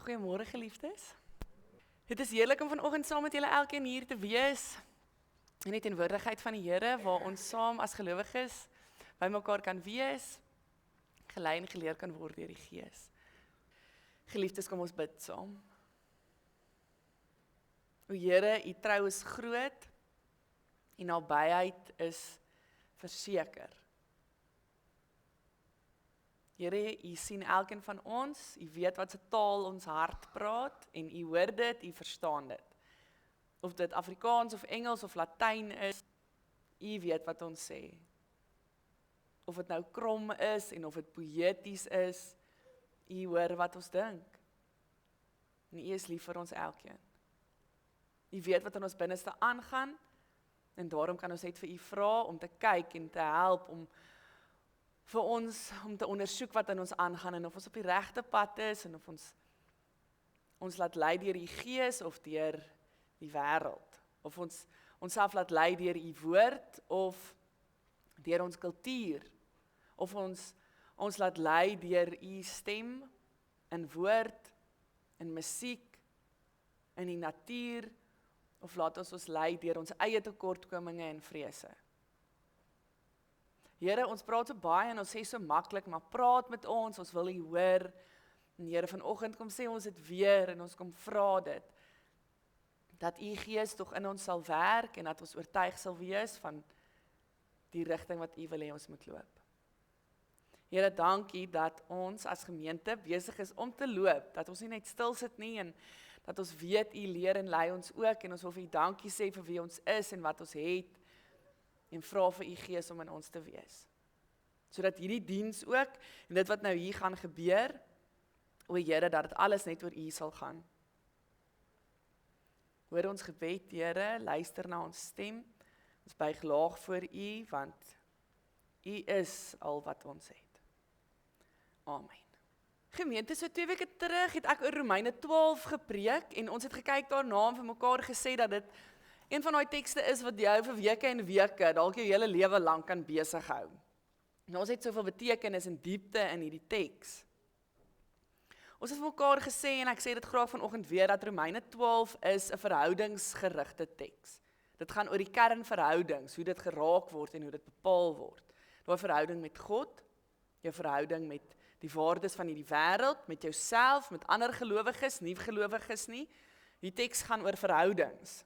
Goeiemôre geliefdes. Dit is heerlik om vanoggend saam met julle elkeen hier te wees in die teenwoordigheid van die Here waar ons saam as gelowiges by mekaar kan wees, gelei en geleer kan word deur die Gees. Geliefdes, kom ons bid saam. O Here, u trou is groot en nabyheid is verseker. Here, u sien elkeen van ons, u weet wat se taal ons hart praat en u hoor dit, u verstaan dit. Of dit Afrikaans of Engels of Latyn is, u weet wat ons sê. Of dit nou krom is en of dit poëties is, u hoor wat ons dink. En u is lief vir ons elkeen. U weet wat in ons binneste aangaan en daarom kan ons net vir u vra om te kyk en te help om vir ons om te ondersoek wat in ons aangaan en of ons op die regte pad is en of ons laat lei deur die Gees of deur die wêreld. Of ons onsself laat lei deur u woord of deur ons kultuur. Of ons laat lei deur u stem in woord, in musiek, in die natuur of laat ons lei deur ons eie tekortkominge en vrese. Here, ons praat so baie en ons sê so maklik, maar praat met ons wil u hoor. En Here, vanoggend kom sê ons dit weer en ons kom vra dit, dat u Gees tog in ons sal werk en dat ons oortuig sal wees van die rigting wat u wil hê ons moet loop. Here, dankie dat ons as gemeente besig is om te loop, dat ons nie net stil sit nie en dat ons weet u leer en lei ons ook en ons wil vir u dankie sê vir wie ons is en wat ons het, en vra vir u Gees om in ons te wees. Sodat hierdie diens ook, en dit wat nou hier gaan gebeur, o Here, dat dit alles net oor u sal gaan. Hoor ons gebed, Here, luister na ons stem, ons buig laag voor u, want u is al wat ons het. Amen. Gemeente, so 2 weke terug het ek oor Romeine 12 gepreek, en ons het gekyk daarna en vir mekaar gesê dat dit een van daai tekste is wat jou vir weke en weke, dalk jou hele lewe lank kan besig hou. En ons het soveel betekenis en diepte in hierdie teks. Ons het vir mekaar gesê, en ek sê dit graag vanoggend weer, dat Romeine 12 is 'n verhoudingsgerigte teks. Dit gaan oor die kernverhoudings, hoe dit geraak word en hoe dit bepaal word. Daai verhouding met God, jou verhouding met die waardes van hierdie wêreld, met jouself, met ander gelowiges, nie gelowiges nie. Die teks gaan oor verhoudings.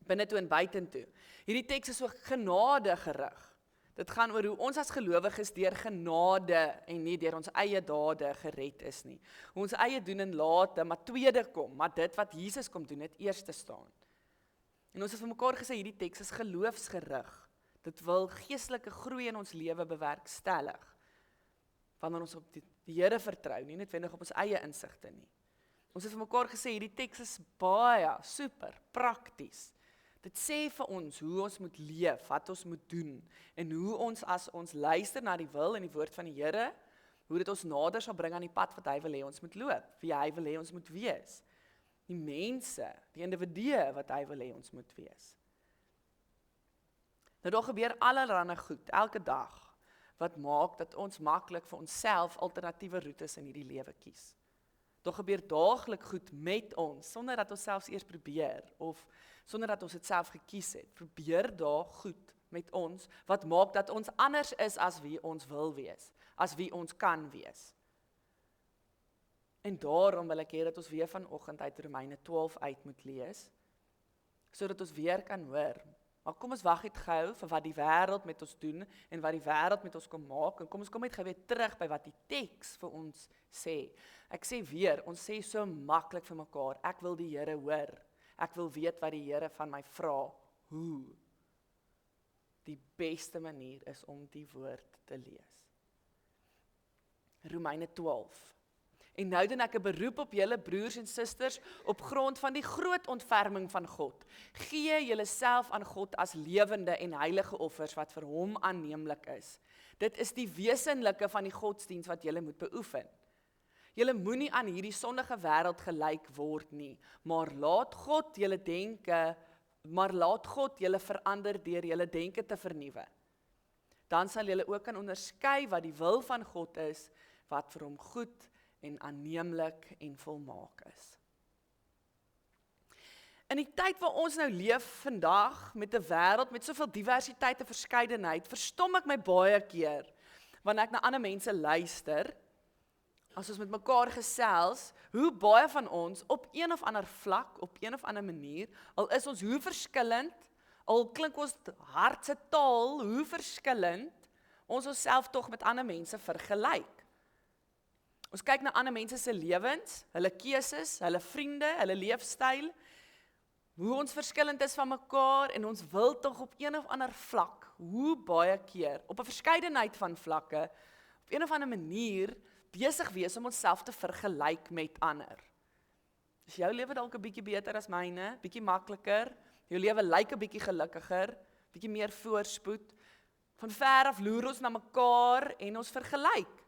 Binne toe en buitentoe. Hierdie teks is so genade gerig. Dit gaan oor hoe ons as gelowiges deur genade en nie deur ons eie dade gered is nie. Hoe ons eie doen en late, maar tweede kom, maar dit wat Jesus kom doen, het eerste staan. En ons het vir mekaar gesê, hierdie teks is geloofsgerig. Dit wil geestelike groei in ons lewe bewerkstellig. Wanneer ons op die Here vertrou, nie noodwendig op ons eie insigte nie. Ons het vir mekaar gesê, hierdie teks is baie, super, prakties. Dit sê vir ons hoe ons moet leef, wat ons moet doen, en hoe ons as ons luister na die wil en die woord van die Here, hoe dit ons nader sal bring aan die pad wat hy wil hê ons moet loop, wie hy wil hê ons moet wees. Die mense, die individue wat hy wil hê ons moet wees. Nou daar gebeur allerlei goed, elke dag, wat maak dat ons maklik vir onsself alternatiewe roetes in hierdie lewe kies. Daar gebeur daaglik goed met ons, sonder dat ons selfs eers probeer, of sonder dat ons dit self gekies het. Probeer daar goed met ons, wat maak dat ons anders is as wie ons wil wees, as wie ons kan wees. En daarom wil ek hê dat ons weer vanoggend uit Romeine 12 uit moet lees, sodat ons weer kan hoor. Maar kom ons wag net gou vir wat die wêreld met ons doen, en wat die wêreld met ons kom maak, en kom ons kom net gou weer terug by wat die teks vir ons sê. Ek sê weer, ons sê so maklik vir mekaar, ek wil die Here hoor, ek wil weet wat die Here van my vra, hoe? Die beste manier is om die woord te lees. Romeine 12. En nou doen ek 'n beroep op julle broers en susters op grond van die groot ontferming van God. Gee julleself aan God as lewende en heilige offers wat vir hom aanneemlik is. Dit is die wesenlike van die godsdiens wat julle moet beoefen. Julle moenie aan hierdie sondige wêreld gelyk word nie, maar laat God julle verander deur julle denke te vernuwe. Dan sal julle ook kan onderskei wat die wil van God is, wat vir hom goed en aanneemlik en volmaak is. In die tyd waar ons nou leef vandag, met 'n wêreld met soveel diversiteit en verskeidenheid, verstom ek my baie keer, wanneer ek na ander mense luister, as ons met mekaar gesels, hoe baie van ons op een of ander vlak, op een of ander manier, al is ons hoe verskillend, al klink ons hartse taal, hoe verskillend, ons onsself tog met ander mense vergelyk. Ons kyk na ander mense se lewens, hulle keuses, hulle vriende, hulle leefstyl, hoe ons verskillend is van mekaar, en ons wil tog op een of ander vlak, hoe baie keer, op 'n verskeidenheid van vlakke, op een of ander manier, besig wees om onsself te vergelyk met ander. Is jou lewe dalk 'n bietjie beter as myne, bietjie makliker, jou lewe lyk 'n bietjie gelukkiger, bietjie meer voorspoed, van ver af loer ons na mekaar en ons vergelyk.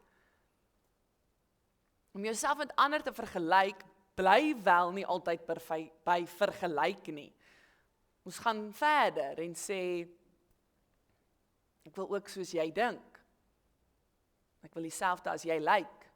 Om jouself met ander te vergelyk, bly wel nie altyd by vergelyk nie. Ons gaan verder en sê, ek wil ook soos jy dink. Ek wil dieselfde as jy lyk.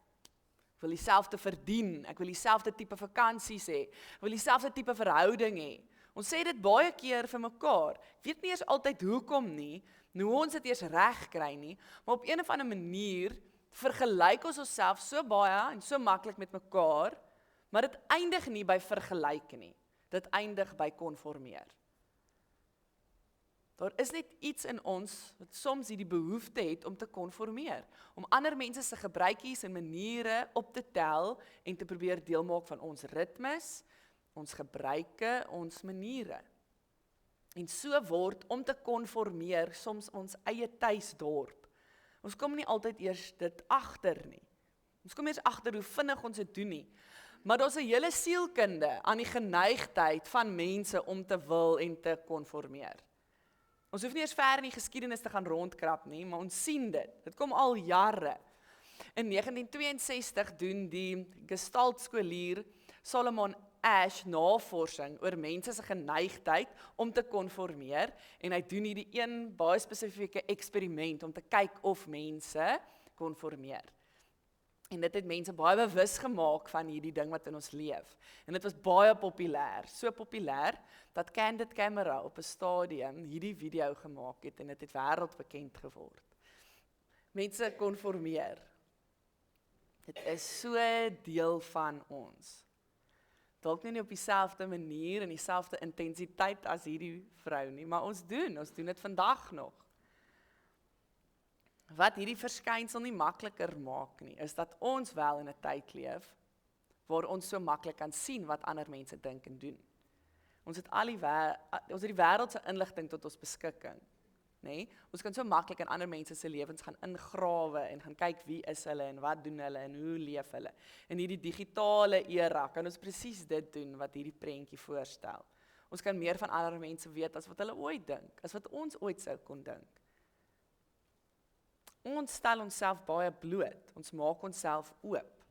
Ek wil dieselfde verdien. Ek wil dieselfde tipe vakansies hê. Ek wil dieselfde tipe verhouding hê. Ons sê dit baie keer vir mekaar. Ek weet nie eers altyd hoekom nie, hoe ons dit eers reg kry nie, maar op een of ander manier vergelyk ons onsself so baie en so maklik met mekaar, maar dit eindig nie by vergelyk nie. Dit eindig by konformeer. Daar is net iets in ons wat soms hierdie behoefte het om te konformeer, om ander mense se gebruikies en maniere op te tel en te probeer deel maak van ons ritmes, ons gebruike, ons maniere. En so word om te konformeer soms ons eie tuisdorp. Ons kom nie altyd eers dit agter nie. Ons kom eers agter hoe vinnig ons dit doen nie. Maar daar's 'n hele sielkunde aan die geneigtheid van mense om te wil en te konformeer. Ons hoef nie eers ver in die geskiedenis te gaan rondkrap nie, maar ons sien dit. Dit kom al jare. In 1962 doen die Gestalt skoolier Solomon Asch navorsing oor mense se geneigtheid om te konformeer, en hy doen hierdie een baie spesifieke eksperiment om te kyk of mense konformeer. En dit het mense baie bewus gemaak van hierdie ding wat in ons leef. En dit was baie populêr, so populêr dat Candid Camera op 'n stadium hierdie video gemaak het en dit het wêreldbekend geword. Mense konformeer. Dit is so deel van ons. Dalk nie op dieselfde manier en dieselfde intensiteit as hierdie vrou nie, maar ons doen dit vandag nog. Wat hierdie verskynsel nie makliker maak nie, is dat ons wel in 'n tyd leef, waar ons so maklik kan sien wat ander mense dink en doen. Ons het die wêreld se inligting tot ons beskikking. Nee? Ons kan so maklik in ander mense se lewens gaan ingrawe en gaan kyk wie is hulle en wat doen hulle en hoe leef hulle. In hierdie digitale era kan ons presies dit doen wat hierdie prentjie voorstel. Ons kan meer van ander mense weet as wat hulle ooit dink, as wat ons ooit sou kon dink. Ons stel onsself baie bloot, ons maak onsself oop.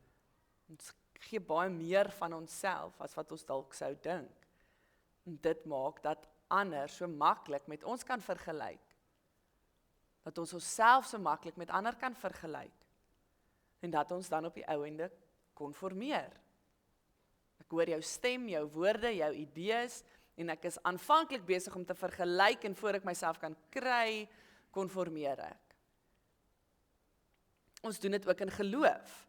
Ons gee baie meer van onsself as wat ons dalk sou dink. En dit maak dat ander so maklik met ons kan vergelyk. Dat ons onsself so maklik met ander kan vergelyk. En dat ons dan op die ou ende konformeer. Ek hoor jou stem, jou woorde, jou idees, en ek is aanvanklik besig om te vergelyk, en voor ek myself kan kry, konformeer ek. Ons doen dit ook in geloof.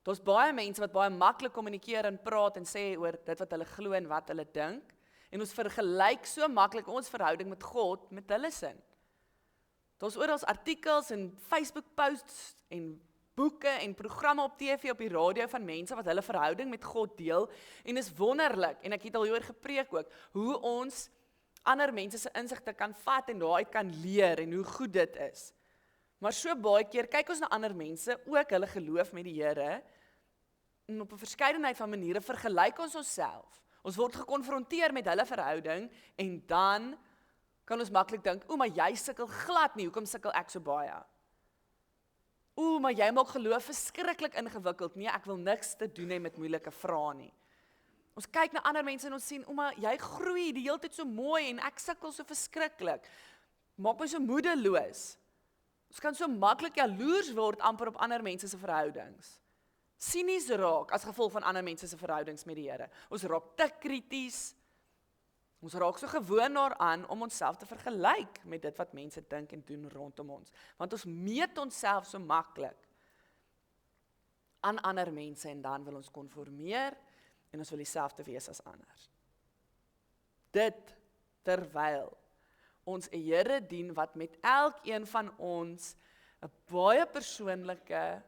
Daar's baie mense wat baie maklik kommunikeer en praat en sê oor dit wat hulle glo en wat hulle dink, en ons vergelyk so maklik ons verhouding met God met hulle sin. Daar's oral artikels en Facebook posts en boeke en programme op TV, op die radio van mense wat hulle verhouding met God deel, en is wonderlik, en ek het al hieroor gepreek ook, hoe ons ander mense se insigte kan vat en daaruit kan leer en hoe goed dit is. Maar so baie keer kyk ons na ander mense, ook hulle geloof met die Here, en op 'n verskeidenheid van maniere vergelyk ons onsself. Ons word gekonfronteer met hulle verhouding, en dan kan ons maklik dink, maar jy sukkel glad nie, hoekom sukkel ek so baie? Maar jy maak geloof verskriklik ingewikkeld, nee, ek wil niks te doen hê met moeilike vrae nie. Ons kyk na ander mense en ons sien, maar jy groei die hele tyd so mooi, en ek sukkel so verskriklik. Maak my so moedeloos. Ons kan so maklik jaloers word amper op ander mense se verhoudings. sinies raak as gevolg van ander mense se verhoudings met die Here. Ons raak te krities. Ons raak so gewoon daaraan om onsself te vergelyk met dit wat mense dink en doen rondom ons. Want ons meet onsself so maklik aan ander mense en dan wil ons konformeer en ons wil dieselfde wees as anders. Dit terwyl ons 'n Here dien wat met elkeen van ons 'n baie persoonlike,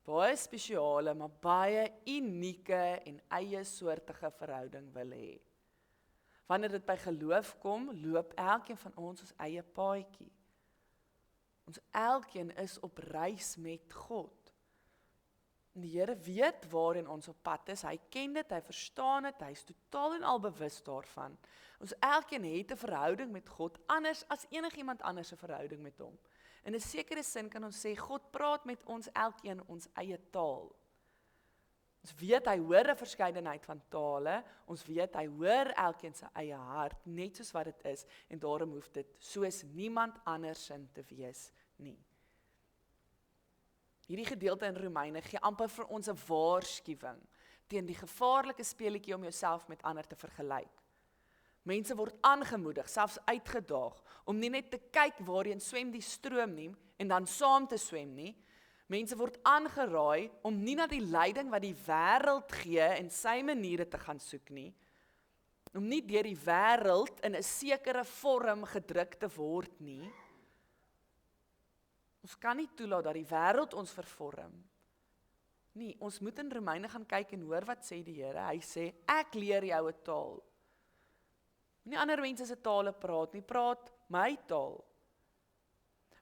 baie spesiale, maar baie unieke en eie soortige verhouding wil hê. Wanneer dit by geloof kom, loop elkeen van ons eie paadjie. Ons elkeen is op reis met God. En die Here weet waarin ons op pad is, hy ken dit, hy verstaan dit, hy is totaal en al bewus daarvan. Ons elkeen het 'n verhouding met God, anders as enigiemand anders 'n verhouding met hom. In 'n sekere sin kan ons sê, God praat met ons elkeen ons eie taal. Ons weet hy hoor 'n verskeidenheid van tale, ons weet hy hoor elkeen se eie hart, net soos wat dit is, en daarom hoef dit soos niemand anders sin te wees nie. Hierdie gedeelte in Romeine gee amper vir ons 'n waarskuwing teen die gevaarlike speletjie om jouself met ander te vergelyk. Mense word aangemoedig, selfs uitgedaag, om nie net te kyk waarheen swem die stroom nie, en dan saam te swem nie. Mense word aangeraai om nie na die leiding wat die wêreld gee en sy maniere te gaan soek nie, om nie deur die wêreld in 'n sekere vorm gedruk te word nie. Ons kan nie toelaat dat die wêreld ons vervorm. Nee, ons moet in Romeine gaan kyk en hoor wat sê die Here. Hy sê, ek leer jou 'n taal. Nie ander mense se tale praat nie, praat my taal.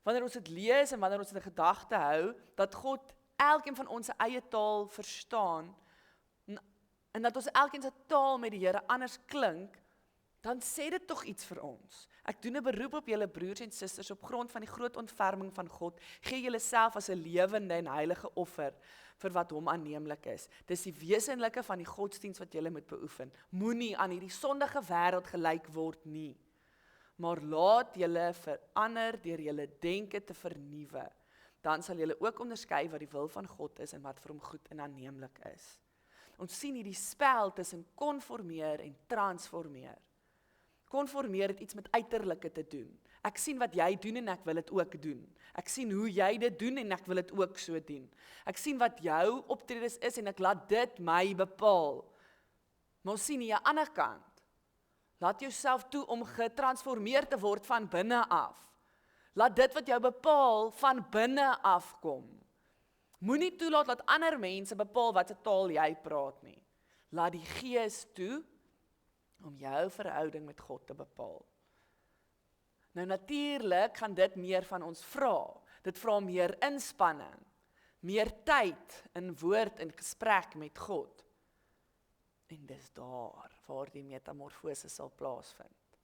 Wanneer ons dit lees en wanneer ons dit in gedagte hou, dat God elkeen van ons se eie taal verstaan, en dat ons elkeen se taal met die Here anders klink, dan sê dit tog iets vir ons. Ek doen 'n beroep op julle broers en susters op grond van die groot ontferming van God, gee julle self as 'n lewende en heilige offer vir wat hom aanneemlik is. Dis die wesenlike van die godsdiens wat julle moet beoefen. Moenie aan hierdie sondige wêreld gelyk word nie, maar laat julle verander deur julle denke te vernuwe. Dan sal julle ook onderskei wat die wil van God is en wat vir hom goed en aanneemlik is. Ons sien hierdie spel tussen konformeer en transformeer. Konformeer het iets met uiterlike te doen. Ek sien wat jy doen en ek wil dit ook doen. Ek sien hoe jy dit doen en ek wil dit ook so doen. Ek sien wat jou optredes is en ek laat dit my bepaal. Maar ons sien hier aan die ander kant. Laat jouself toe om getransformeer te word van binne af. Laat dit wat jou bepaal van binne af kom. Moenie toelaat dat ander mense bepaal wat se taal jy praat nie. Laat die Gees toe om jou verhouding met God te bepaal. Nou natuurlik gaan dit meer van ons vra. Dit vra meer inspanning, meer tyd in woord en gesprek met God. En dis daar waar die metamorfose sal plaasvind.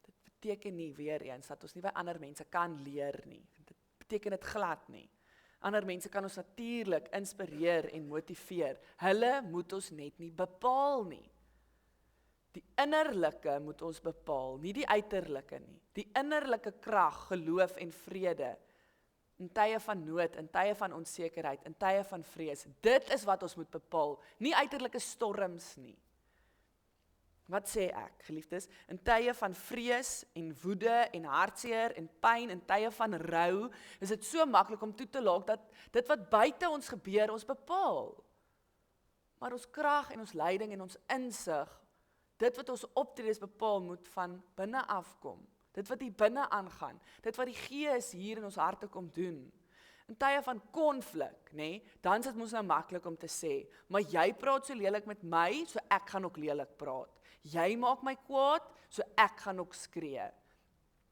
Dit beteken nie weer eens dat ons nie by ander mense kan leer nie. Dit beteken dit glad nie. Ander mense kan ons natuurlik inspireer en motiveer. Hulle moet ons net nie bepaal nie. Die innerlike moet ons bepaal, nie die uiterlike nie. Die innerlike krag, geloof en vrede, in tye van nood, in tye van onsekerheid, in tye van vrees, dit is wat ons moet bepaal, nie uiterlike storms nie. Wat sê ek, geliefdes? In tye van vrees en woede en hartseer en pyn, in tye van rou, is dit so maklik om toe te laat dat dit wat buite ons gebeur, ons bepaal. Maar ons krag en ons leiding en ons insig, dit wat ons optredes bepaal, moet van binne afkom. Dit wat hier binne aangaan, dit wat die Gees hier in ons harte kom doen. In tye van konflik, dan is dit mos nou maklik om te sê, maar jy praat so lelik met my, so ek gaan ook lelik praat. Jy maak my kwaad, so ek gaan ook skree.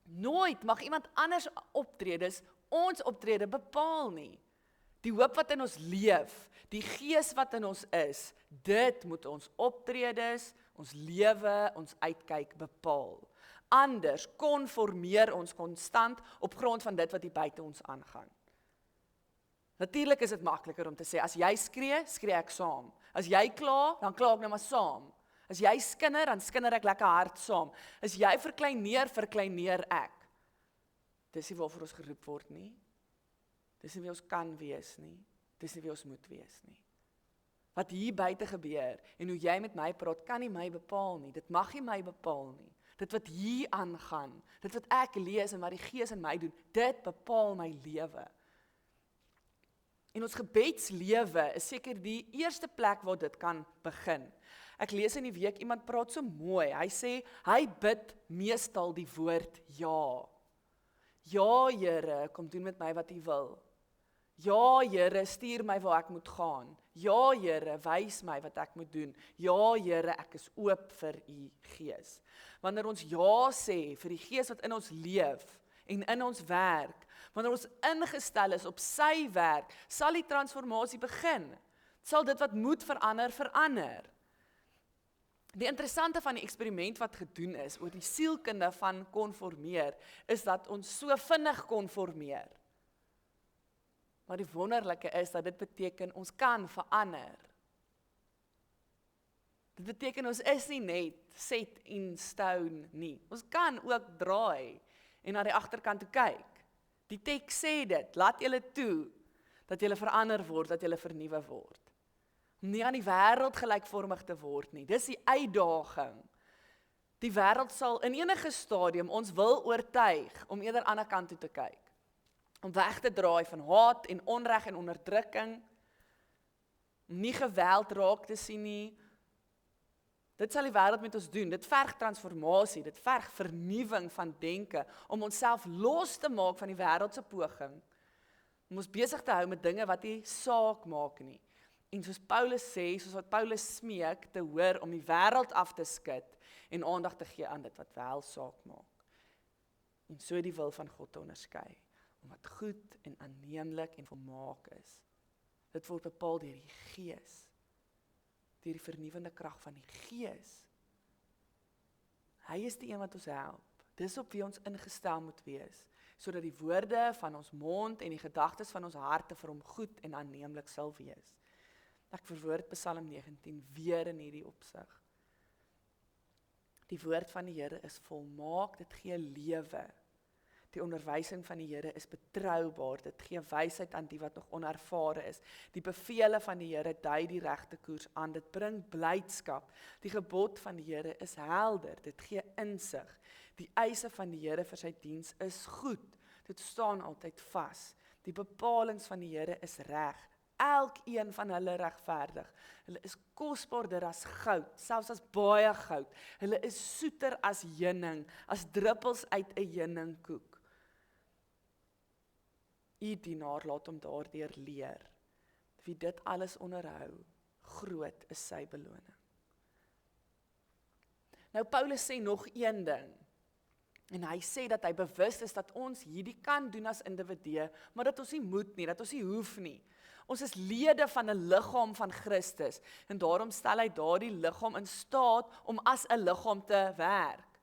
Nooit mag iemand anders optredes, ons optrede bepaal nie. Die hoop wat in ons leef, die Gees wat in ons is, dit moet ons optredes, ons lewe, ons uitkyk bepaal. Anders konformeer ons konstant op grond van dit wat hier buite ons aangaan. Natuurlik is dit makliker om te sê, as jy skree, skree ek saam. As jy kla, dan kla ek nou maar saam. As jy skinder, dan skinder ek lekker hard saam. As jy verkleineer ek. Dis nie waarvoor ons geroep word nie. Dis nie wie ons kan wees nie. dis nie wie ons moet wees nie. Wat hier buite gebeur, en hoe jy met my praat, kan nie my bepaal nie, dit mag nie my bepaal nie. Dit wat hier aangaan, dit wat ek lees en wat die Gees in my doen, dit bepaal my lewe. En ons gebedslewe is seker die eerste plek waar dit kan begin. Ek lees in die week, iemand praat so mooi, hy sê, hy bid meestal die woord ja. Ja, Here, kom doen met my wat U wil. Ja, Here, stuur my waar ek moet gaan. Ja, Here, wys my wat ek moet doen. Ja, Here, ek is oop vir U Gees. Wanneer ons ja sê vir die Gees wat in ons leef en in ons werk, wanneer ons ingestel is op sy werk, sal die transformasie begin. Sal dit wat moet verander, verander. Die interessante van die eksperiment wat gedoen is oor die sielkunde van konformeer, is dat ons so vinnig konformeer. Maar die wonderlike is dat dit beteken ons kan verander. Dit beteken ons is nie net set in stone nie. Ons kan ook draai en na die agterkant toe kyk. Die teks sê dit, laat julle toe dat julle verander word, dat julle vernuwe word. Om nie aan die wêreld gelykvormig te word nie. Dis die uitdaging. Die wêreld sal in enige stadium ons wil oortuig om eerder aan die ander kant toe te kyk. Om weg te draai van haat en onreg en onderdrukking. Om nie geweld raak te sien nie. Dit sal die wêreld met ons doen. Dit verg transformasie, dit verg vernuwing van denke, om onsself los te maak van die wêreldse poging. Om ons besig te hou met dinge wat nie saak maak nie. En soos Paulus sê, soos wat Paulus smeek, te hoor om die wêreld af te skud en aandag te gee aan dit wat wel saak maak. En so die wil van God te onderskei, om wat goed en aanneemlik en volmaak is. Dit word bepaal deur die Gees, deur die vernuwende krag van die Gees. Hy is die een wat ons help. Dis op wie ons ingestel moet wees, sodat die woorde van ons mond en die gedagtes van ons harte vir hom goed en aanneemlik sal wees. Ek verwoord Psalm 19 weer in hierdie opsig. Die woord van die Here is volmaak, dit gee lewe. Die onderwysing van die Here is betroubaar, dit gee wysheid aan die wat nog onervare is. Die bevele van die Here dui die regte koers aan, dit bring blydskap. Die gebod van die Here is helder, dit gee insig. Die eise van die Here vir sy diens is goed, dit staan altyd vas. Die bepalings van die Here is reg. Elkeen van hulle regverdig. Hulle is kosbaarder as goud, selfs as baie goud. Hulle is soeter as heuning, as druppels uit 'n heuningkoek. U dienaar laat hom daardeur leer. Wie dit alles onderhou, groot is sy beloning. Nou Paulus sê nog een ding. En hy sê dat hy bewus is dat ons hierdie kan doen as individue, maar dat ons nie moet nie, dat ons nie hoef nie. Ons is lede van 'n liggaam van Christus en daarom stel hy daardie liggaam in staat om as 'n liggaam te werk.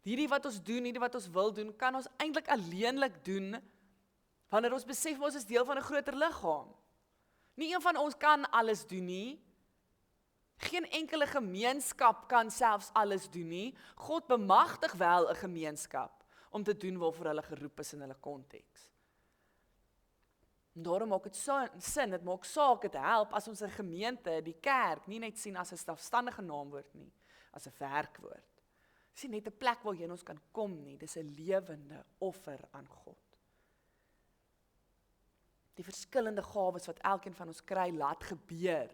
Hierdie wat ons doen, hierdie wat ons wil doen, kan ons eintlik alleenlik doen wanneer ons besef ons is deel van 'n groter liggaam. Nie een van ons kan alles doen nie. Geen enkele gemeenskap kan selfs alles doen nie. God bemagtig wel 'n gemeenskap om te doen waarvoor hulle geroep is in hulle konteks. En daarom maak dit sin, dit maak saak, dit help as ons 'n gemeente, die kerk, nie net sien as 'n selfstandige naamwoord nie, as 'n werkwoord. Dis nie net 'n plek waarheen ons kan kom nie, dis 'n lewende offer aan God. Die verskillende gawes wat elkeen van ons kry, laat gebeur,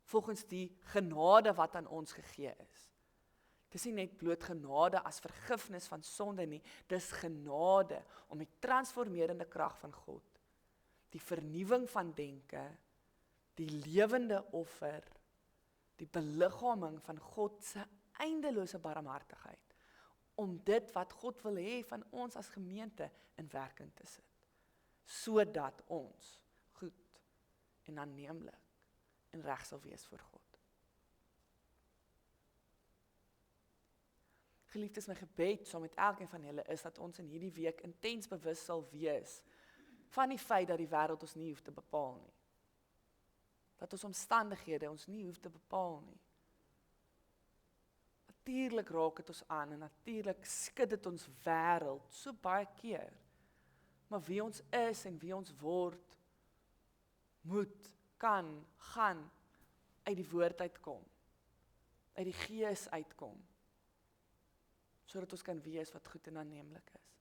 volgens die genade wat aan ons gegee is. Dis nie net bloot genade as vergifnis van sonde nie, dis genade om die transformerende krag van God, die vernuwing van denke, die lewende offer, die beliggaaming van God se eindelose barmhartigheid, om dit wat God wil hê van ons as gemeente in werking te sit, sodat ons goed en aanneemlik en reg sal wees voor God. Geliefdes, my gebed saam met elkeen van julle is dat ons in hierdie week intens bewus sal wees van die feit dat die wêreld ons nie hoef te bepaal nie. Dat ons omstandighede ons nie hoef te bepaal nie. Natuurlik raak dit ons aan en natuurlik skud dit ons wêreld so baie keer. Maar wie ons is en wie ons word, moet, kan, gaan uit die woord uitkom, uit die Gees uitkom, sodat ons kan wees wat goed en aanneemlik is.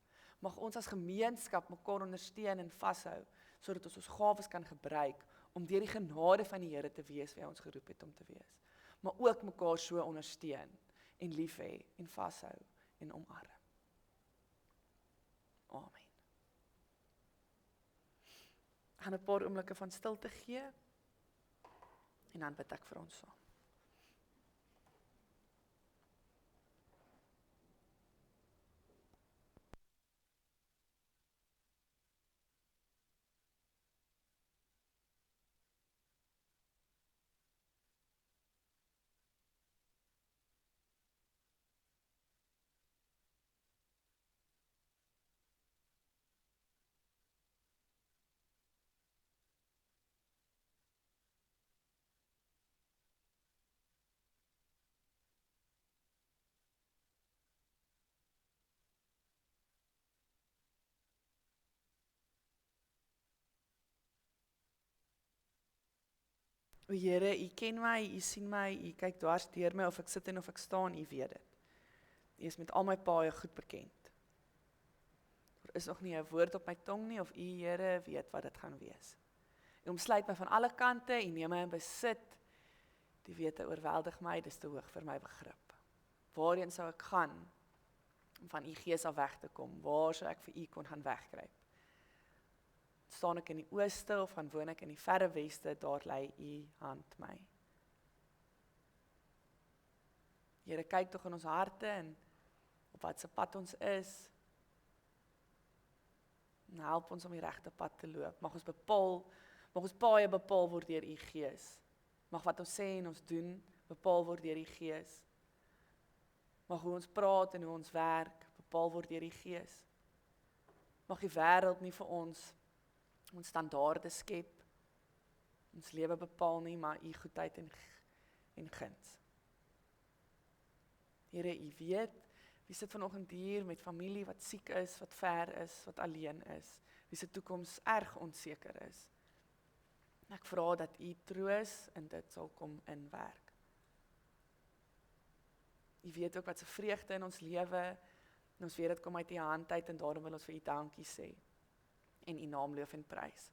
Mag ons as gemeenskap mekaar ondersteun en vashou, sodat ons gawes kan gebruik, om deur die genade van die Here te wees wie hy ons geroep het om te wees. Maar ook mekaar so ondersteun, en lief hê, en vashou, en omarm. Amen. Ek gaan 'n paar oomblikke van stilte gee, en dan bid ek vir ons saam. O Here, U ken my, U sien my, U kyk dwars deur my, of ek sit en of ek staan, U weet dit. U is met al my paaie goed bekend. Er is nog nie 'n woord op my tong nie, of U, Here, weet wat dit gaan wees. U omsluit my van alle kante, U neem my in besit. Die wete oorweldig my, dis te hoog vir my begrip. Waarheen sou ek gaan om van U Gees af weg te kom? Waar sou ek vir U kon gaan wegkruip? Staan ek in die ooste of gaan woon ek in die verre weste, daar lê U hand my. Here, kyk tog in ons harte en op watse pad ons is. En help ons om die regte pad te loop. Mag ons paaie bepaal word deur U Gees. Mag wat ons sê en ons doen bepaal word deur die Gees. Mag hoe ons praat en hoe ons werk bepaal word deur die Gees. Mag die wêreld nie vir ons standaarde skep, ons lewe bepaal nie, maar U goedheid en guns. Here, U weet, wie sit vanoggend hier met familie wat siek is, wat ver is, wat alleen is, wie se toekoms erg onseker is. Ek vra dat U troos in dit sal kom inwerk. U weet ook wat se vreugde in ons lewe, en ons weet dit kom uit U hand uit, en daarom wil ons vir U dankie sê, en U naam loof en prys.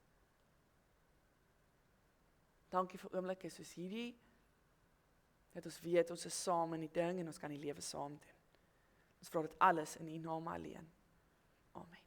Dankie vir oomblikke soos hierdie, dat ons weet ons is saam in die ding, en ons kan die lewe saam doen. Ons vra dit alles in U naam alleen. Amen.